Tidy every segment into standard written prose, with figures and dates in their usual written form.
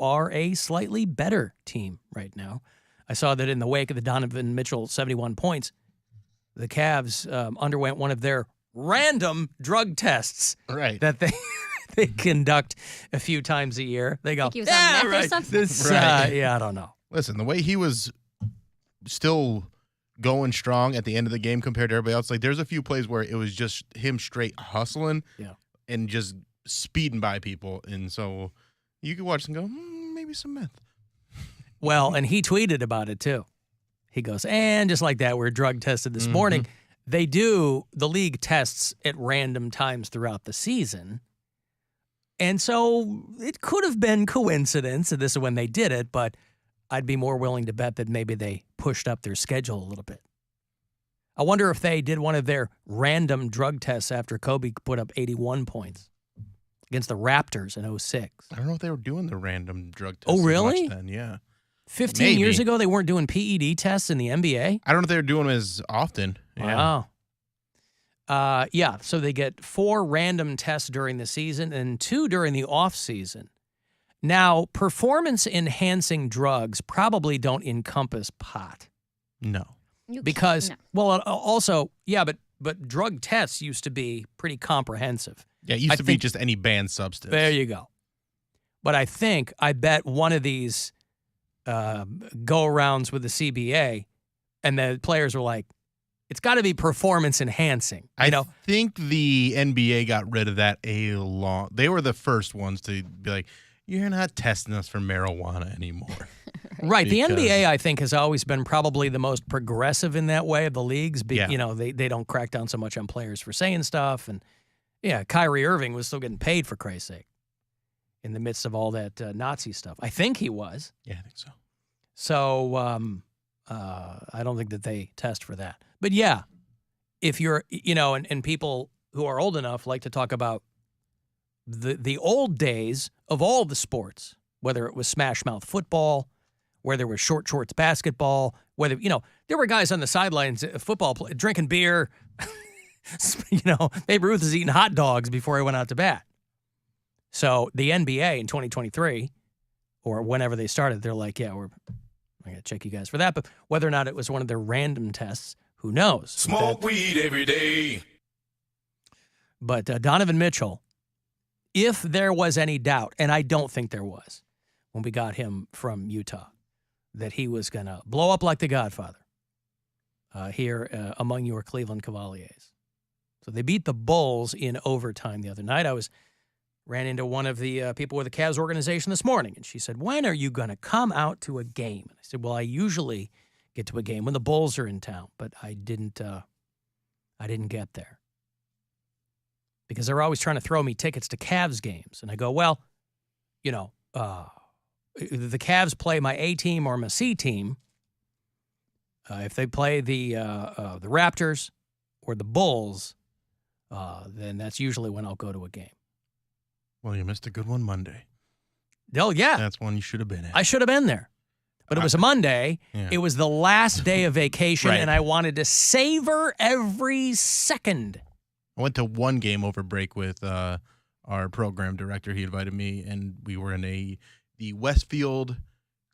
are a slightly better team right now. I saw that in the wake of the Donovan Mitchell 71 points, the Cavs underwent one of their random drug tests that they conduct a few times a year. They go, he was on meth or something? I don't know. Listen, the way he was still going strong at the end of the game compared to everybody else, like there's a few plays where it was just him straight hustling and just speeding by people. And so you could watch and go, maybe some meth. Well, and he tweeted about it too. He goes, and just like that, we're drug tested this morning. The league tests at random times throughout the season. And so it could have been coincidence, and this is when they did it, but I'd be more willing to bet that maybe they pushed up their schedule a little bit. I wonder if they did one of their random drug tests after Kobe put up 81 points against the Raptors in 06. I don't know if they were doing the random drug tests. Oh, really? Then. Yeah. 15 years ago, they weren't doing PED tests in the NBA? I don't know if they were doing them as often. Wow. So they get 4 random tests during the season and 2 during the off season. Now, performance-enhancing drugs probably don't encompass pot. No. Because, also, but drug tests used to be pretty comprehensive. Yeah, it used to be just any banned substance. There you go. But I bet one of these go-arounds with the CBA, and the players were like, it's got to be performance-enhancing. I think the NBA got rid of that they were the first ones to be like, you're not testing us for marijuana anymore. Right. The NBA, I think, has always been probably the most progressive in that way of the leagues. You know, they don't crack down so much on players for saying stuff. And, Kyrie Irving was still getting paid, for Christ's sake, in the midst of all that Nazi stuff. I think he was. Yeah, I think so. So I don't think that they test for that. But, if you're, and people who are old enough like to talk about the old days of all the sports, whether it was smash mouth football, where there was short shorts basketball, whether, there were guys on the sidelines, football, drinking beer. Babe Ruth is eating hot dogs before he went out to bat. So the NBA in 2023, or whenever they started, they're like, we're going to check you guys for that. But whether or not it was one of their random tests, who knows? Smoke weed every day. But Donovan Mitchell, if there was any doubt, and I don't think there was when we got him from Utah, that he was going to blow up like the Godfather here among your Cleveland Cavaliers. So they beat the Bulls in overtime the other night. I ran into one of the people with the Cavs organization this morning, and she said, when are you going to come out to a game? And I said, well, I usually get to a game when the Bulls are in town, but I didn't get there. Because they're always trying to throw me tickets to Cavs games. And I go, well, the Cavs play my A team or my C team. If they play the Raptors or the Bulls, then that's usually when I'll go to a game. Well, you missed a good one Monday. Oh, yeah. That's one you should have been at. I should have been there. But it was a Monday. Yeah. It was the last day of vacation, and I wanted to savor every second. I went to one game over break with our program director. He invited me, and we were in the Westfield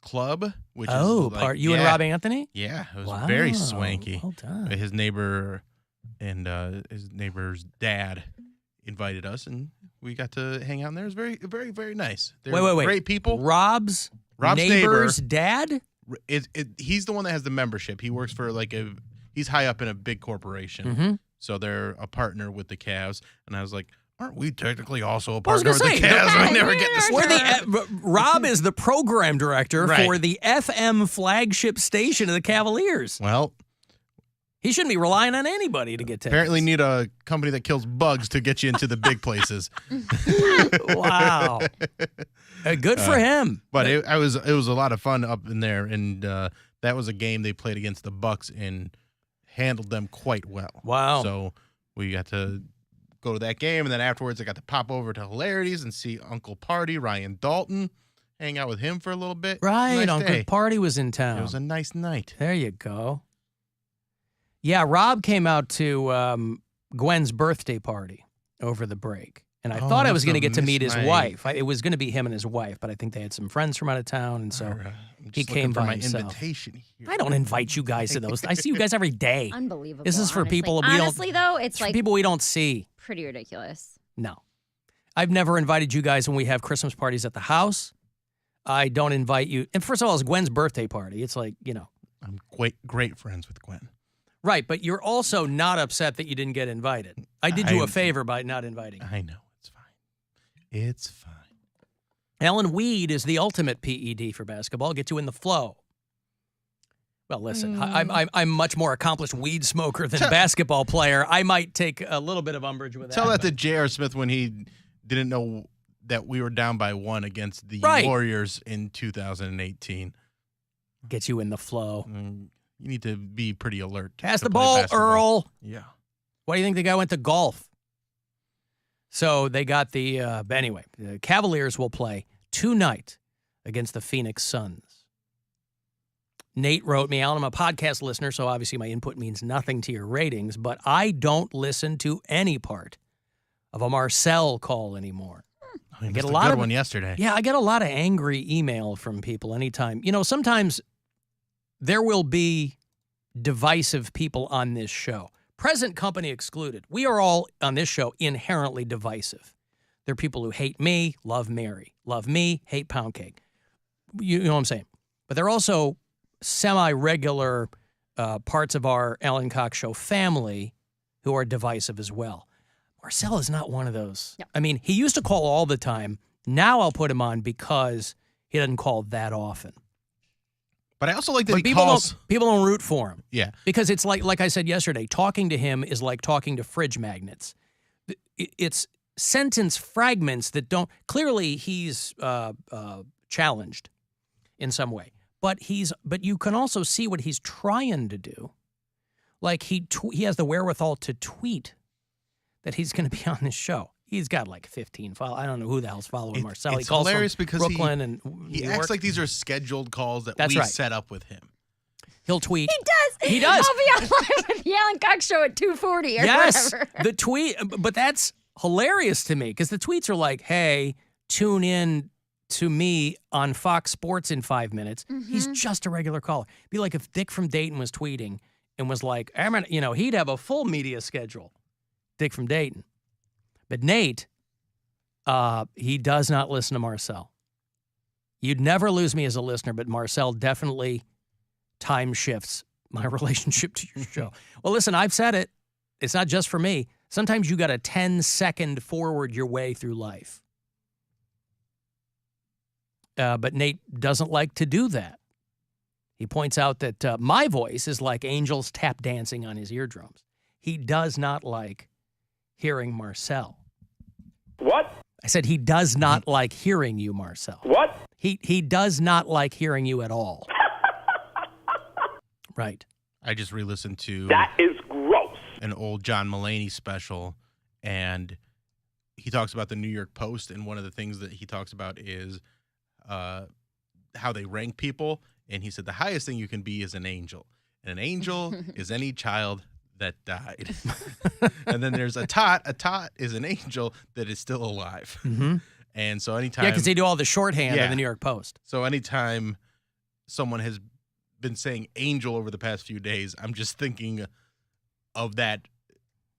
Club, which is like, you and Rob Anthony? Yeah, it was very swanky. Well done. His neighbor and his neighbor's dad invited us, and we got to hang out in there. It was very, very, very nice. They're Wait. great people. Rob's neighbor's dad? He's the one that has the membership. He works for he's high up in a big corporation. Mm-hmm. So they're a partner with the Cavs. And I was like, aren't we technically also a partner with the Cavs? We never get to start. Rob is the program director for the FM flagship station of the Cavaliers. Well, he shouldn't be relying on anybody to get tickets. Apparently need a company that kills bugs to get you into the big places. Wow. Good for him. But it was a lot of fun up in there. And that was a game they played against the Bucks and handled them quite well. Wow. So we got to go to that game, and then afterwards I got to pop over to Hilarities and see Uncle Party, Ryan Dalton, hang out with him for a little bit. Right, Nice Uncle day. Party was in town. It was a nice night. There you go. Yeah, Rob came out to Gwen's birthday party over the break, And I thought I was must going to have get to meet missed his my- wife. It was going to be him and his wife, but I think they had some friends from out of town, and so I'm he just came looking for by my himself. invitation here. I don't invite you guys to those. I see you guys every day. Unbelievable. This is for honestly. people we Honestly, though, it's It's for like people we don't see. pretty ridiculous. No. I've never invited you guys when we have Christmas parties at the house. I don't invite you. And first of all, it's Gwen's birthday party. It's like, I'm great friends with Gwen. Right, but you're also not upset that you didn't get invited. I did you a favor by not inviting you. I know. It's fine. It's fine. Alan, weed is the ultimate PED for basketball. Get you in the flow. Well, listen, I'm much more accomplished weed smoker than basketball player. I might take a little bit of umbrage with that. Tell that to J.R. Smith when he didn't know that we were down by 1 against the Right. Warriors in 2018. Get you in the flow. You need to be pretty alert. Pass to the play ball, basketball. Earl. Yeah. Why do you think the guy went to golf? So they got anyway, the Cavaliers will play tonight against the Phoenix Suns. Nate wrote me, Alan, I'm a podcast listener, so obviously my input means nothing to your ratings, but I don't listen to any part of a Marcel call anymore. I get a missed lot good of one yesterday. Yeah, I get a lot of angry email from people anytime. Sometimes there will be divisive people on this show. Present company excluded. We are all on this show inherently divisive. There are people who hate me, love Mary. Love me, hate Poundcake. You know what I'm saying? But there are also semi-regular parts of our Alan Cox Show family who are divisive as well. Marcel is not one of those. Yep. I mean, he used to call all the time. Now I'll put him on because he doesn't call that often. But I also like that But he people calls. people don't root for him. Yeah. Because it's like I said yesterday, talking to him is like talking to fridge magnets. It's sentence fragments that don't. Clearly, he's challenged in some way, but you can also see what he's trying to do. Like he has the wherewithal to tweet that he's going to be on this show. He's got like 15 followers. I don't know who the hell's following Marcel. It's hilarious because Brooklyn and he New acts York. like these are scheduled calls that That's we right. set up with him. He'll tweet. He does. I'll be on live with the Alan Cox Show at 2:40 or Yes, whatever. the tweet, but that's hilarious to me because the tweets are like, "Hey, tune in to me on Fox Sports in 5 minutes." He's just a regular caller. Be like if Dick from Dayton was tweeting and was like, he'd have a full media schedule. Dick from Dayton, but Nate, he does not listen to Marcel. You'd never lose me as a listener, but Marcel definitely time shifts my relationship to your show. Well, listen, I've said it. It's not just for me. Sometimes you got to 10-second forward your way through life. But Nate doesn't like to do that. He points out that my voice is like angels tap dancing on his eardrums. He does not like hearing Marcel. What? I said he does not like hearing you, Marcel. What? He does not like hearing you at all. Right. I just re-listened to That is gross. an old John Mulaney special, and he talks about the New York Post, and one of the things that he talks about is how they rank people, and he said the highest thing you can be is an angel, and an angel is any child that died. And then there's a tot. A tot is an angel that is still alive. Mm-hmm. And so anytime... Yeah, because they do all the shorthand Yeah. of the New York Post. So anytime someone has been saying angel over the past few days, I'm just thinking of that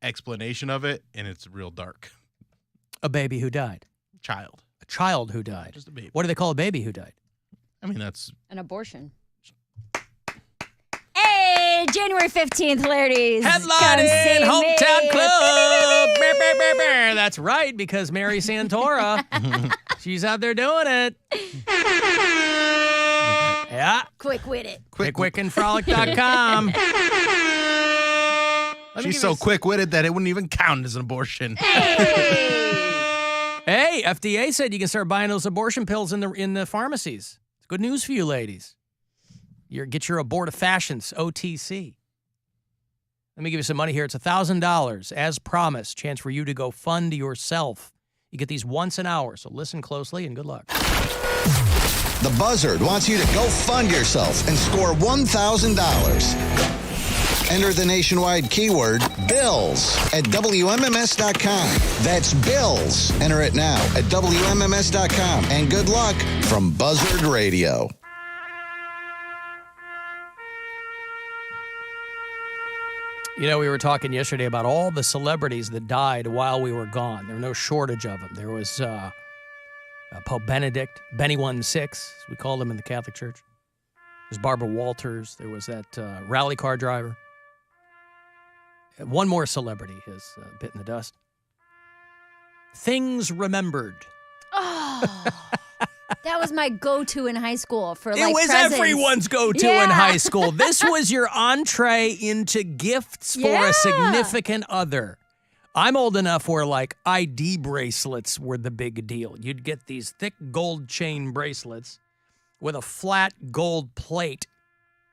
explanation of it, and it's real dark. A baby who died. Child. A child who died. Just a baby. What do they call a baby who died? I mean, that's... An abortion. Hey, January 15th, hilarities. Headline Come see in Hometown me. Club. Brr, brr, brr, brr. That's right, because Mary Santora, she's out there doing it. Yeah. Quick-witted. QuickWickandFrolic.com. She's so quick-witted that it wouldn't even count as an abortion. Hey, FDA said you can start buying those abortion pills in the pharmacies. It's good news for you ladies. Get your abortifacients, OTC. Let me give you some money here. It's $1,000. As promised, chance for you to go fund yourself. You get these once an hour, so listen closely and good luck. The Buzzard wants you to go fund yourself and score $1,000. Enter the nationwide keyword BILLS at WMMS.com. That's BILLS. Enter it now at WMMS.com. And good luck from Buzzard Radio. You know, we were talking yesterday about all the celebrities that died while we were gone. There were no shortage of them. There was Pope Benedict, Benny 1-6, as we called him in the Catholic Church. There's Barbara Walters. There was that rally car driver. One more celebrity has bitten the dust. Things remembered. Oh, that was my go-to in high school for It was presents. everyone's go-to in high school. This was your entree into gifts for a significant other. I'm old enough where, like, ID bracelets were the big deal. You'd get these thick gold chain bracelets with a flat gold plate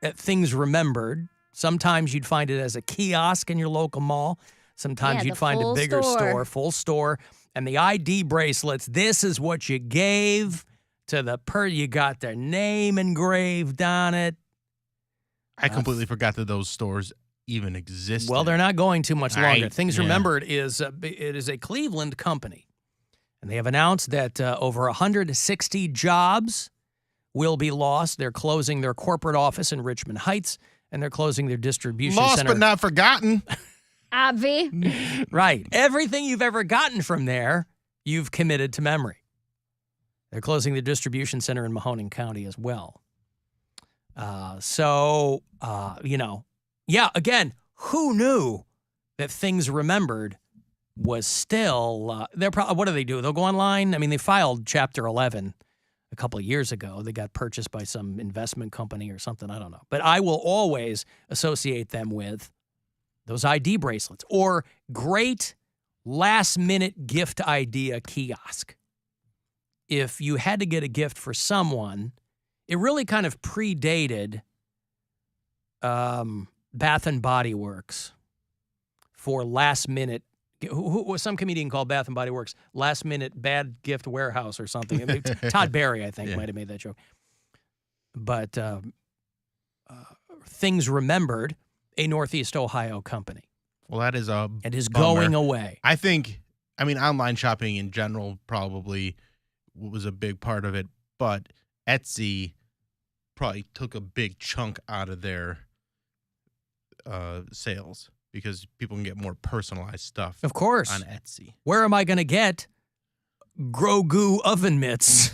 at Things Remembered. Sometimes you'd find it as a kiosk in your local mall. Sometimes you'd find a bigger store, full store. And the ID bracelets, this is what you gave to the you got their name engraved on it. I completely forgot that those stores even existed. Well, they're not going too much longer. Things Remembered is it is a Cleveland company, and they have announced that over 160 jobs will be lost. They're closing their corporate office in Richmond Heights, and they're closing their distribution lost center. but not forgotten. Obvi. Right. Everything you've ever gotten from there, you've committed to memory. They're closing the distribution center in Mahoning County as well. Again, who knew that Things Remembered was still, what do they do? They'll go online. I mean, they filed Chapter 11 a couple of years ago. They got purchased by some investment company or something. I don't know. But I will always associate them with those ID bracelets or great last-minute gift idea kiosk. If you had to get a gift for someone, it really kind of predated Bath and Body Works for last-minute. Who was some comedian called Bath and Body Works last-minute bad gift warehouse or something? Todd Barry, I think, might have made that joke. But Things Remembered, a Northeast Ohio company. Well, that is a It is bummer. going away. I mean, online shopping in general probably was a big part of it, but Etsy probably took a big chunk out of their sales because people can get more personalized stuff. Of course. On Etsy. Where am I going to get Grogu oven mitts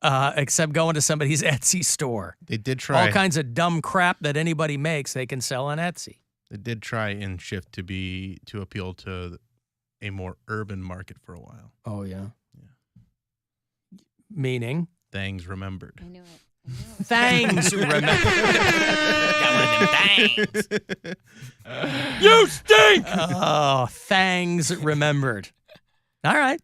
except going to somebody's Etsy store? They did try. All kinds of dumb crap that anybody makes, they can sell on Etsy. They did try and shift to appeal to a more urban market for a while. Oh, yeah. Meaning? Things Remembered. I knew it. Thangs Remembered. Got one of them things. You stink! Oh, Thangs Remembered. All right.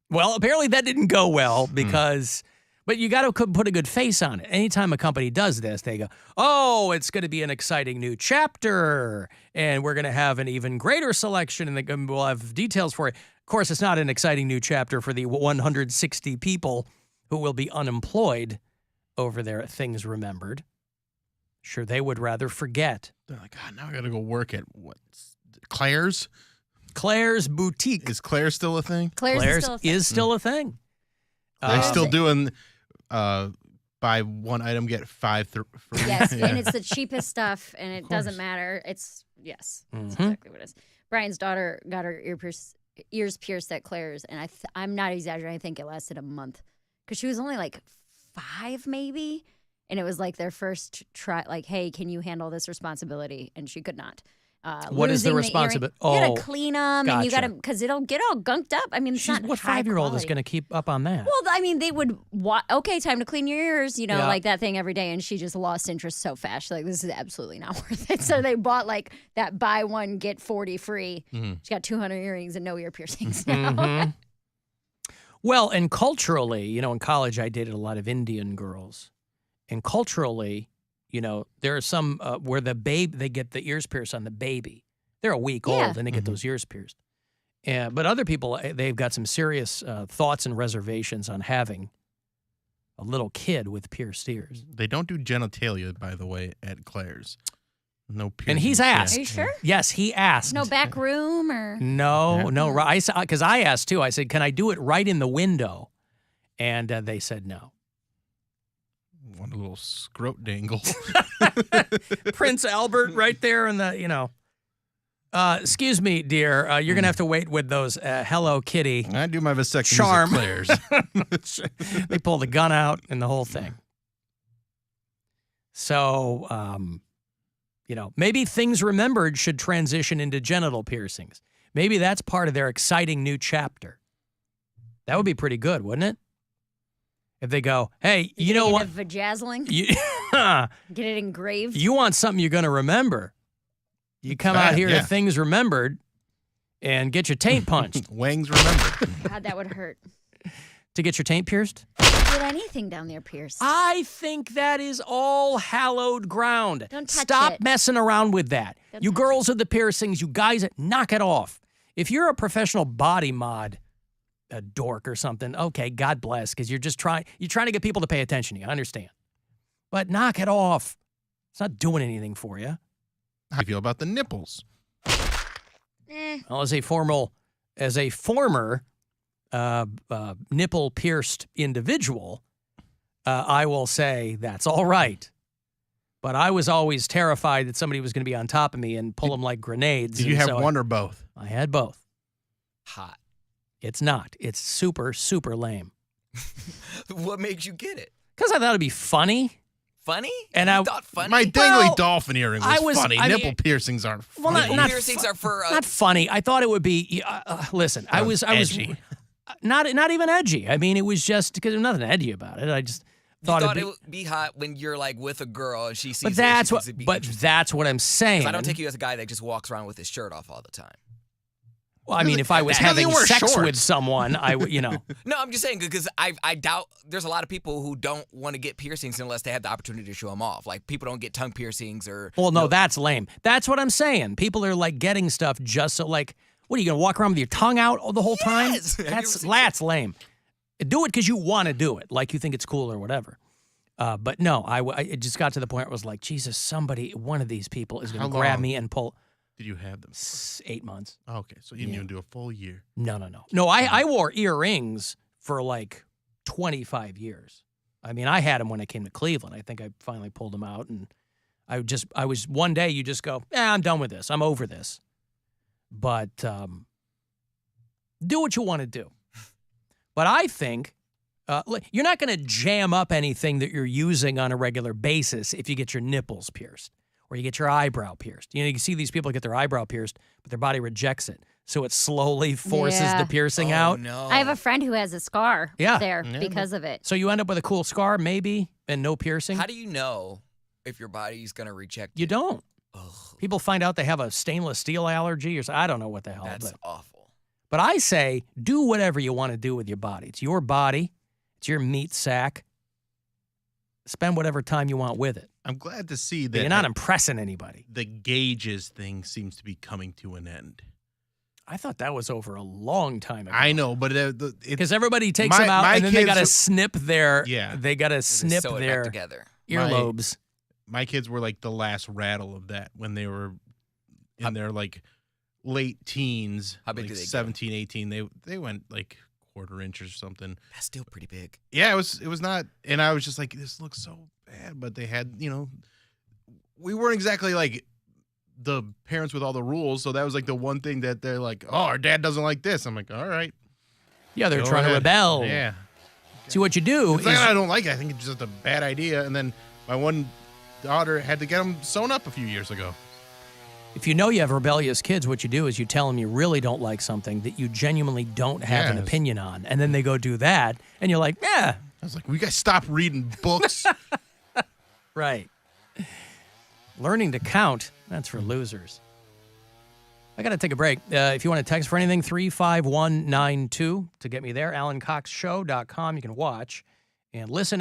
Well, apparently that didn't go well because, but you got to put a good face on it. Anytime a company does this, they go, oh, it's going to be an exciting new chapter, and we're going to have an even greater selection, and we'll have details for it. Of course, it's not an exciting new chapter for the 160 people who will be unemployed over there at Things Remembered. Sure, they would rather forget. They're like, God, now I got to go work at what? Claire's? Claire's Boutique. Is Claire still a thing? Claire's is still a thing. They're still doing buy one item, get five free. Yes, and it's the cheapest stuff, and it doesn't matter. That's exactly what it is. Brian's daughter got her ears pierced at Claire's, and I'm not exaggerating. I think it lasted a month because she was only like 5 maybe, and it was like their first try, like, hey, can you handle this responsibility? And she could not. What is the responsibility? You got to clean them, and you got to, gotcha. because it'll get all gunked up. I mean, it's not What high 5-year-old is quality. going to keep up on that? Well, I mean, they would, okay, time to clean your ears, Yeah. like that thing every day. And she just lost interest so fast. She's like, this is absolutely not worth it. So they bought like that buy one, get 40 free. Mm-hmm. She got 200 earrings and no ear piercings now. Well, and culturally, in college I dated a lot of Indian girls. And culturally, there are some where they get the ears pierced on the baby. They're a week old and they get those ears pierced. But other people, they've got some serious thoughts and reservations on having a little kid with pierced ears. They don't do genitalia, by the way, at Claire's. No piercings. And he's asked. Are you sure? Yes, he asked. No back room or? No. Because I asked too. I said, can I do it right in the window? And they said no. Want a little scrote dangle. Prince Albert right there in the, excuse me, dear. You're going to have to wait with those Hello Kitty. I do my vasectomies Charm. at Claire's. They pull the gun out and the whole thing. So, maybe things remembered should transition into genital piercings. Maybe that's part of their exciting new chapter. That would be pretty good, wouldn't it? If they go, hey, you know what? Vajazzling? Get it engraved? You want something you're going to remember. You come out here to Things Remembered and get your taint punched. Wangs remembered. God, that would hurt. To get your taint pierced? Get anything down there pierced. I think that is all hallowed ground. Don't touch Stop it. messing around with that. Don't You touch girls with the piercings, you guys, knock it off. If you're a professional body mod, a dork or something, okay, God bless, because you're trying to get people to pay attention to you. I understand. But knock it off. It's not doing anything for you. How do you feel about the nipples? Well, as a former nipple pierced individual, I will say that's all right. But I was always terrified that somebody was going to be on top of me and pull them like grenades. Did you have one or both? I had both. Hot. It's not. It's super, super lame. What makes you get it? Because I thought it'd be funny. Funny? And you I thought funny? My dingly dolphin earring was funny. I mean, Nipple piercings aren't funny. Well, Nipple not piercings are for not funny. I thought it would be. Listen, I was edgy. not even edgy. I mean, it was just because there's nothing edgy about it. I just You thought thought it'd it would be hot when you're like with a girl and she sees But it. that's she what. thinks it'd be But interesting. that's what I'm saying. 'Cause I don't take you as a guy that just walks around with his shirt off all the time. Well, I mean, if I was He doesn't having wear sex shorts. with someone, I would, No, I'm just saying because I doubt there's a lot of people who don't want to get piercings unless they have the opportunity to show them off. Like people don't get tongue piercings or. Well, no, that's lame. That's what I'm saying. People are like getting stuff just so like, what are you gonna walk around with your tongue out the whole time? Yes. Have you ever seen That's lame. Do it because you want to do it, like you think it's cool or whatever. But no, it just got to the point where it was like, Jesus, one of these people is gonna How grab long? me and pull. Did you have them? 8 months. Oh, okay, so you didn't even do a full year. No. No, I wore earrings for like 25 years. I mean, I had them when I came to Cleveland. I think I finally pulled them out, and I was one day you just go, I'm done with this. I'm over this. But do what you want to do. But I think you're not going to jam up anything that you're using on a regular basis if you get your nipples pierced or you get your eyebrow pierced. You can see these people get their eyebrow pierced, but their body rejects it. So it slowly forces Yeah. the piercing out. No. I have a friend who has a scar Yeah. there Yeah. because of it. So you end up with a cool scar, maybe, and no piercing. How do you know if your body's gonna reject You it? don't. Ugh, People find out they have a stainless steel allergy or I don't know what the hell. that's But, awful. but I say do whatever you want to do with your body. It's your body. It's your meat sack. Spend whatever time you want with it. I'm glad to see But that you're not impressing anybody. the gauges thing seems to be coming to an end. I thought that was over a long time ago. I know, but Because everybody takes My- them out my and then they kids- got to snip their. Yeah. They got to They just snip sew it back their together. earlobes. my kids were like the last rattle of that when they were in their like late teens. How big like do they go? 17, 18. They went like quarter inch or something. That's still pretty big. Yeah, it was not, and I was just like, this looks so bad. But they had, we weren't exactly like the parents with all the rules, so that was like the one thing that they're like, oh, our dad doesn't like this. I'm like, all right, Yeah, they're go trying to ahead. rebel. Yeah, See what you do it's not is that I don't like it. I think it's just a bad idea. And then my one daughter had to get them sewn up a few years ago. if you know you have rebellious kids, what you do is you tell them you really don't like something that you genuinely don't have an Yes. opinion on, and then they go do that, and you're like, yeah, I was like, we guys stop reading books. right. Learning to count, that's for losers. I got to take a break. If you want to text for anything, 35192 to get me there, AlanCoxShow.com. You can watch and listen.